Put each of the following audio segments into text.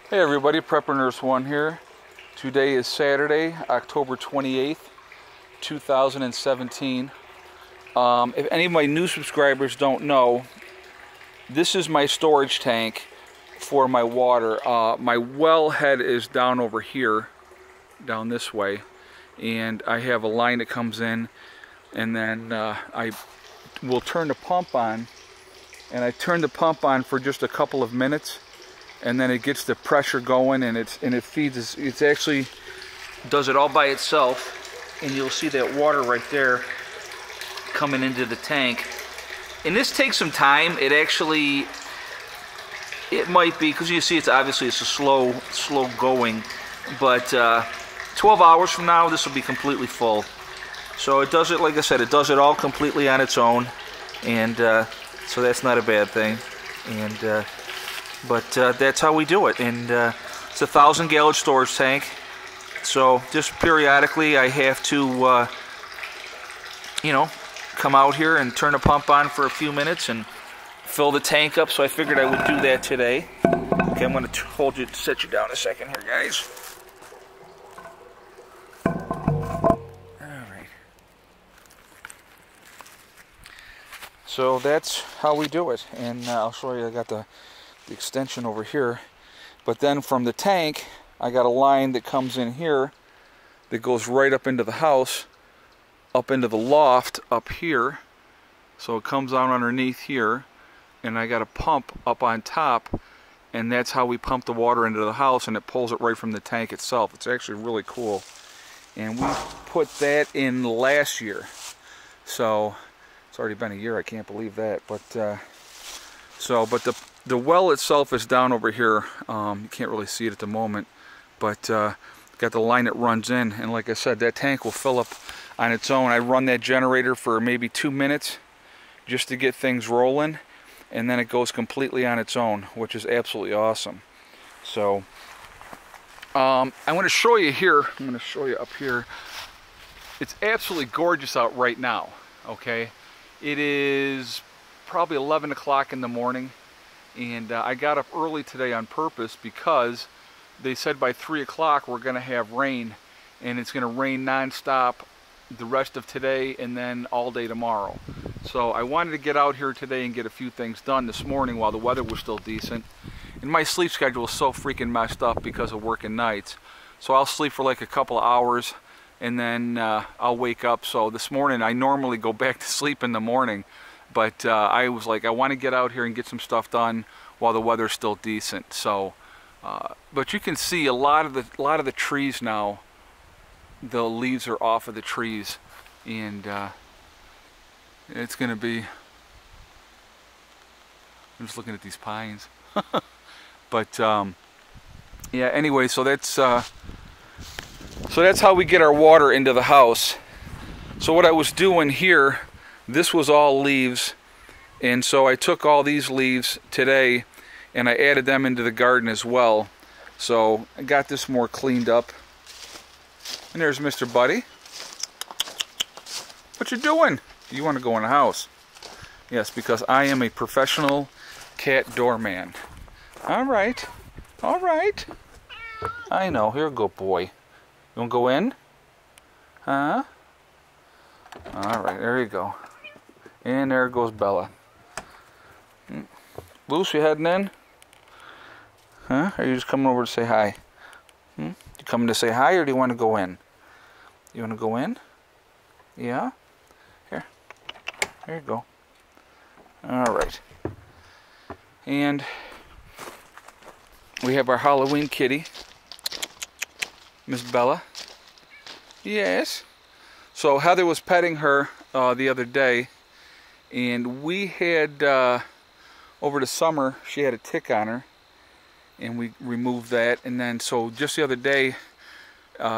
Hey everybody, Prepper Nurse 1 here. Today is Saturday, October 28th, 2017. If any of my new subscribers don't know, this is my storage tank for my water. My well head is down over here, down this way, and I have a line that comes in, and then I will turn the pump on, and I turn the pump on for just a couple of minutes, and then it gets the pressure going, and it feeds. It actually does it all by itself, and you'll see that water right there coming into the tank. And this takes some time. It might be, because you see it's a slow going, but 12 hours from now this will be completely full. So it does it, like I said, it does it all completely on its own, and so that's not a bad thing. And but that's how we do it. And it's a 1,000-gallon storage tank, so just periodically I have to come out here and turn the pump on for a few minutes and fill the tank up. So I figured I would do that today. Okay, I'm going to set you down a second here, guys. Alright. So that's how we do it, and I'll show you. I got the extension over here, but then from the tank I got a line that comes in here that goes right up into the house, up into the loft up here. So it comes out underneath here, and I got a pump up on top, and that's how we pump the water into the house, and it pulls it right from the tank itself. It's actually really cool, and we put that in last year, so it's already been a year. I can't believe that. But the well itself is down over here. You can't really see it at the moment, but got the line that runs in, and like I said, that tank will fill up on its own. I run that generator for maybe 2 minutes just to get things rolling, and then it goes completely on its own, which is absolutely awesome. So I'm going to show you here. I'm going to show you up here. It's absolutely gorgeous out right now. Okay, it is probably 11 o'clock in the morning. And I got up early today on purpose because they said by 3 o'clock we're going to have rain, and it's going to rain non-stop the rest of today and then all day tomorrow. So I wanted to get out here today and get a few things done this morning while the weather was still decent. And my sleep schedule is so freaking messed up because of working nights. So I'll sleep for like a couple of hours, and then I'll wake up. So this morning I normally go back to sleep in the morning. But I was like, I want to get out here and get some stuff done while the weather's still decent. So, but you can see a lot of the trees now. The leaves are off of the trees, and it's going to be. I'm just looking at these pines. But yeah. Anyway, so that's how we get our water into the house. So what I was doing here. This was all leaves, and so I took all these leaves today and I added them into the garden as well. So I got this more cleaned up. And there's Mr. Buddy. What you doing? You want to go in the house? Yes, because I am a professional cat doorman. Alright. Alright. I know. Here we go, boy. You want to go in? Huh? Alright, there you go. And there goes Bella. Luce, you heading in? Huh? Or are you just coming over to say hi? You coming to say hi, or do you want to go in? You want to go in? Yeah? Here. There you go. Alright. And we have our Halloween kitty, Miss Bella. Yes. So Heather was petting her the other day, and we had, over the summer, she had a tick on her, and we removed that. And then, so just the other day,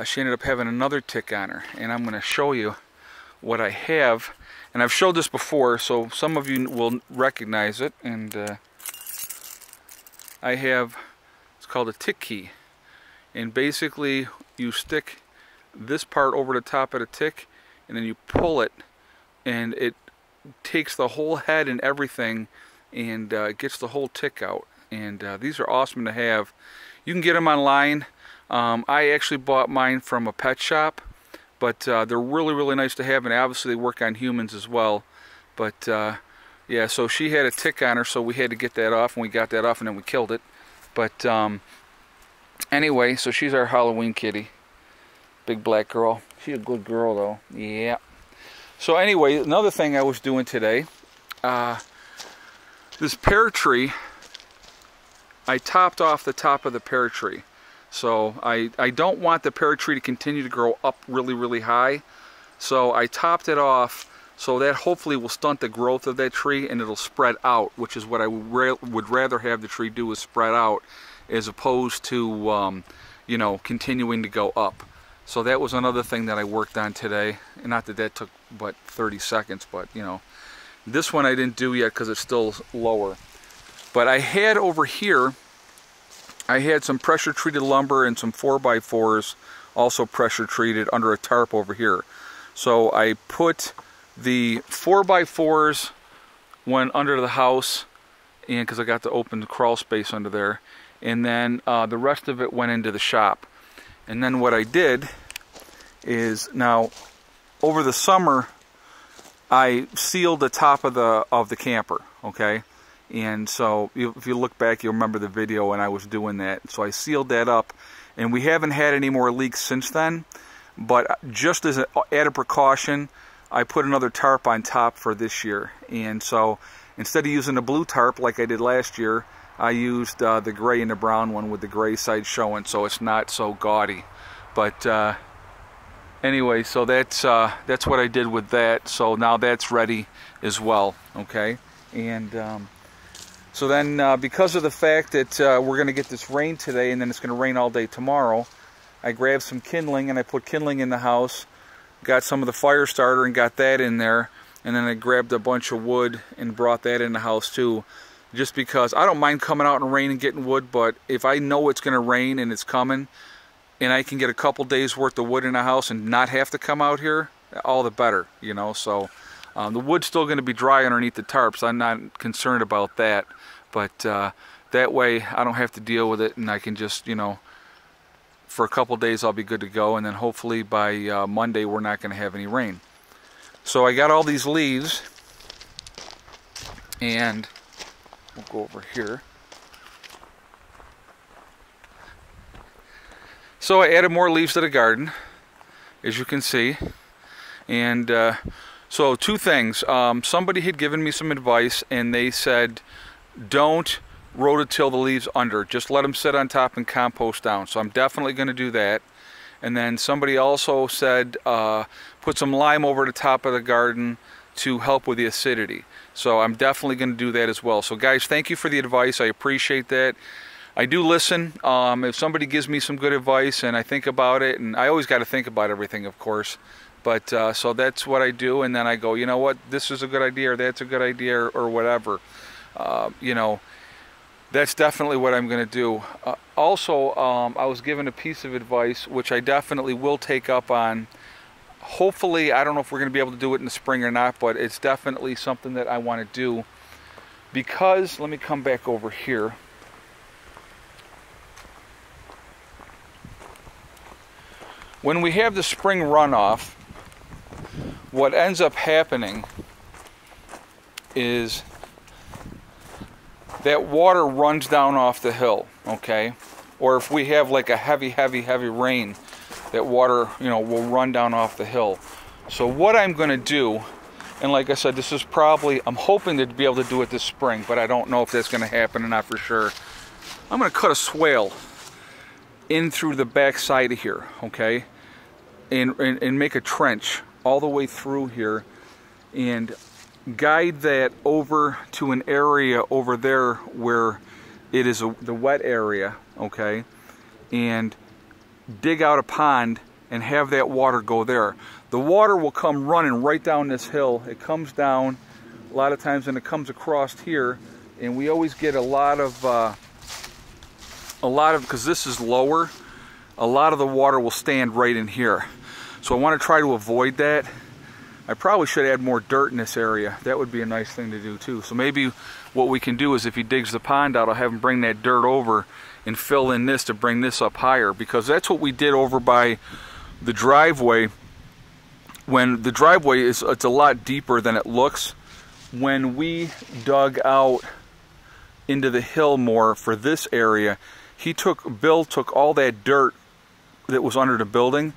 she ended up having another tick on her. And I'm going to show you what I have. And I've showed this before, so some of you will recognize it. And I have, it's called a tick key. And basically, you stick this part over the top of the tick, and then you pull it, and it takes the whole head and everything, and gets the whole tick out. And these are awesome to have. You can get them online. I actually bought mine from a pet shop, but they're really, really nice to have, and obviously they work on humans as well. But yeah, so she had a tick on her, so we had to get that off, and we got that off, and then we killed it. But anyway, so she's our Halloween kitty. Big black girl. She's a good girl, though. Yeah. So anyway, another thing I was doing today, this pear tree, I topped off the top of the pear tree. So I don't want the pear tree to continue to grow up really, really high. So I topped it off, so that hopefully will stunt the growth of that tree, and it'll spread out, which is what I would rather have the tree do, is spread out, as opposed to, you know, continuing to go up. So that was another thing that I worked on today. And not that that took but 30 seconds, but you know, this one I didn't do yet because it's still lower. But I had over here, I had some pressure treated lumber and some 4x4s also pressure treated under a tarp over here. So I put the 4x4s went under the house, and because I got to open the crawl space under there, and then the rest of it went into the shop. And then what I did is, now over the summer I sealed the top of the camper, okay? And so if you look back, you'll remember the video when I was doing that. So I sealed that up, and we haven't had any more leaks since then. But just as an added precaution, I put another tarp on top for this year. And so instead of using the blue tarp like I did last year, I used the gray and the brown one with the gray side showing, so it's not so gaudy. But anyway, so that's what I did with that. So now that's ready as well, okay? And so then because of the fact that we're going to get this rain today, and then it's going to rain all day tomorrow, I grabbed some kindling, and I put kindling in the house, got some of the fire starter and got that in there, and then I grabbed a bunch of wood and brought that in the house too. Just because I don't mind coming out in the rain and getting wood, but if I know it's going to rain and it's coming, and I can get a couple days worth of wood in the house and not have to come out here, all the better, you know. So the wood's still going to be dry underneath the tarps. I'm not concerned about that, but that way I don't have to deal with it, and I can just, you know, for a couple days I'll be good to go, and then hopefully by Monday we're not going to have any rain. So I got all these leaves, and we'll go over here. So I added more leaves to the garden, as you can see. And so two things. Somebody had given me some advice, and they said, don't rototill the leaves under. Just let them sit on top and compost down. So I'm definitely going to do that. And then somebody also said, put some lime over the top of the garden to help with the acidity. So I'm definitely going to do that as well. So guys, thank you for the advice. I appreciate that. I do listen. If somebody gives me some good advice and I think about it, and I always got to think about everything, of course. But so that's what I do, and then I go, you know what, this is a good idea, or that's a good idea, or whatever. You know, that's definitely what I'm going to do. Also, I was given a piece of advice, which I definitely will take up on. Hopefully, I don't know if we're going to be able to do it in the spring or not, but it's definitely something that I want to do. Because, let me come back over here. When we have the spring runoff, what ends up happening is that water runs down off the hill, okay? Or if we have like a heavy rain, that water, you know, will run down off the hill. So what I'm going to do, and like I said, this is probably, I'm hoping to be able to do it this spring, but I don't know if that's going to happen or not for sure. I'm going to cut a swale in through the back side of here, okay? And make a trench all the way through here, and guide that over to an area over there where it is the wet area, okay? And dig out a pond and have that water go there. The water will come running right down this hill. It comes down a lot of times, and it comes across here, and we always get a lot of because this is lower, a lot of the water will stand right in here. So I want to try to avoid that. I probably should add more dirt in this area. That would be a nice thing to do too. So maybe what we can do is if he digs the pond out, I'll have him bring that dirt over and fill in this to bring this up higher, because that's what we did over by the driveway. When the driveway it's a lot deeper than it looks. When we dug out into the hill more for this area, Bill took all that dirt that was under the building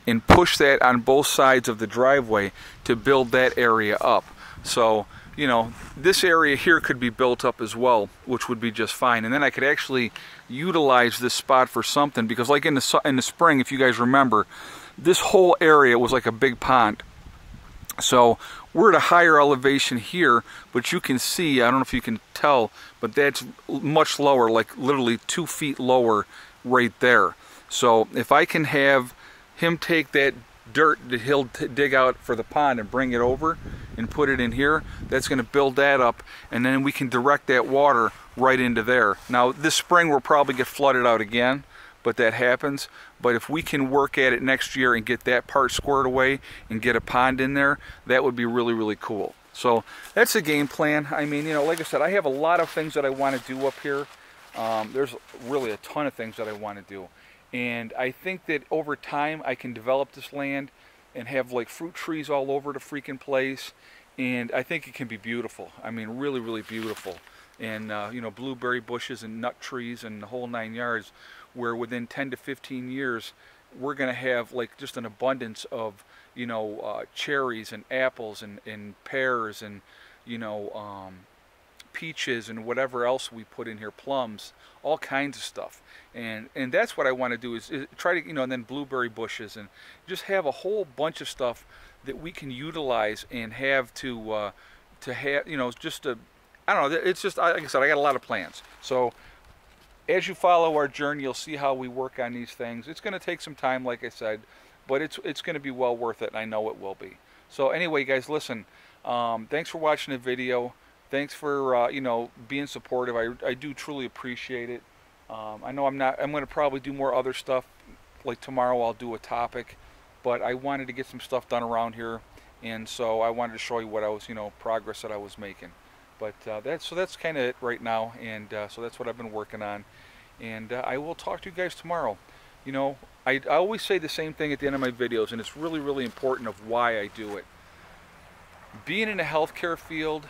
and pushed that on both sides of the driveway to build that area up. So, you know, this area here could be built up as well, which would be just fine. And then I could actually utilize this spot for something, because like in the spring, if you guys remember, this whole area was like a big pond. So we're at a higher elevation here, but you can see, I don't know if you can tell, but that's much lower, like literally 2 feet lower right there. So if I can have him take that dirt that he'll dig out for the pond and bring it over and put it in here, that's going to build that up, and then we can direct that water right into there. Now this spring we'll probably get flooded out again, but that happens. But if we can work at it next year and get that part squared away and get a pond in there, that would be really, really cool. So that's the game plan. I mean, you know, like I said, I have a lot of things that I want to do up here. There's really a ton of things that I want to do. And I think that over time I can develop this land and have like fruit trees all over the freaking place. And I think it can be beautiful. I mean, really, really beautiful. And, you know, blueberry bushes and nut trees and the whole 9 yards, where within 10 to 15 years, we're going to have like just an abundance of, you know, cherries and apples and pears and, you know, peaches and whatever else we put in here, plums, all kinds of stuff. And that's what I want to do is try to, you know, and then blueberry bushes, and just have a whole bunch of stuff that we can utilize and have to have, you know, just to, I don't know, it's just, like I said, I got a lot of plans. So as you follow our journey, you'll see how we work on these things. It's going to take some time, like I said, but it's going to be well worth it, and I know it will be. So anyway, guys, listen, thanks for watching the video. Thanks for, you know, being supportive. I do truly appreciate it. I know I'm going to probably do more other stuff. Like tomorrow I'll do a topic, but I wanted to get some stuff done around here, and so I wanted to show you what I was, you know, progress that I was making. But that's kind of it right now, and so that's what I've been working on. And I will talk to you guys tomorrow. You know, I always say the same thing at the end of my videos, and it's really, really important of why I do it. Being in the healthcare field,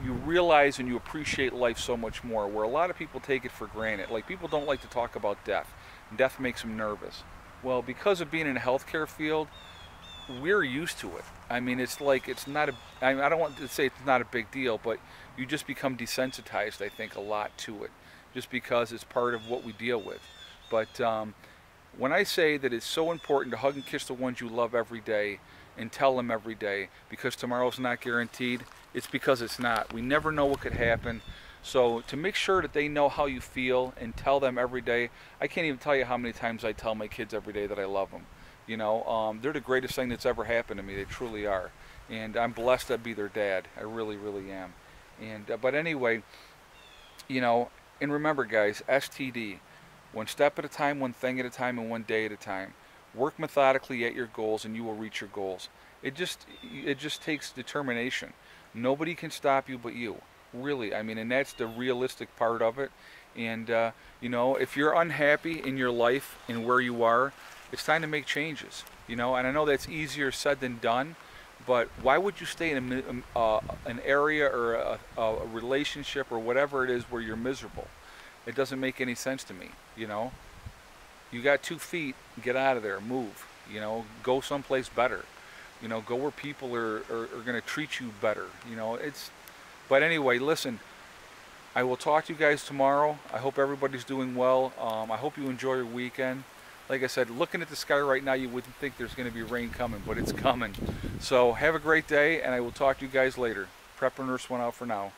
you realize and you appreciate life so much more, where a lot of people take it for granted. Like, people don't like to talk about death. Death makes them nervous. Well, because of being in the healthcare field, we're used to it. I mean, it's like, it's not a, I don't want to say it's not a big deal, but you just become desensitized, I think, a lot to it, just because it's part of what we deal with. But when I say that it's so important to hug and kiss the ones you love every day and tell them every day, because tomorrow's not guaranteed, it's because it's not. We never know what could happen. So to make sure that they know how you feel and tell them every day, I can't even tell you how many times I tell my kids every day that I love them. You know, they're the greatest thing that's ever happened to me. They truly are. And I'm blessed to be their dad. I really, really am. And but anyway, you know, and remember, guys, STD, one step at a time, one thing at a time, and one day at a time. Work methodically at your goals, and you will reach your goals. It just takes determination. Nobody can stop you but you. Really, I mean, and that's the realistic part of it. And you know, if you're unhappy in your life and where you are, it's time to make changes, you know. And I know that's easier said than done, but why would you stay in an area or a relationship or whatever it is where you're miserable? It doesn't make any sense to me, you know. You got 2 feet, get out of there, move, you know, go someplace better, you know, go where people are going to treat you better, you know. But anyway, listen, I will talk to you guys tomorrow. I hope everybody's doing well. I hope you enjoy your weekend. Like I said, looking at the sky right now, you wouldn't think there's going to be rain coming, but it's coming. So have a great day, and I will talk to you guys later. Prepper Nurse 1 out for now.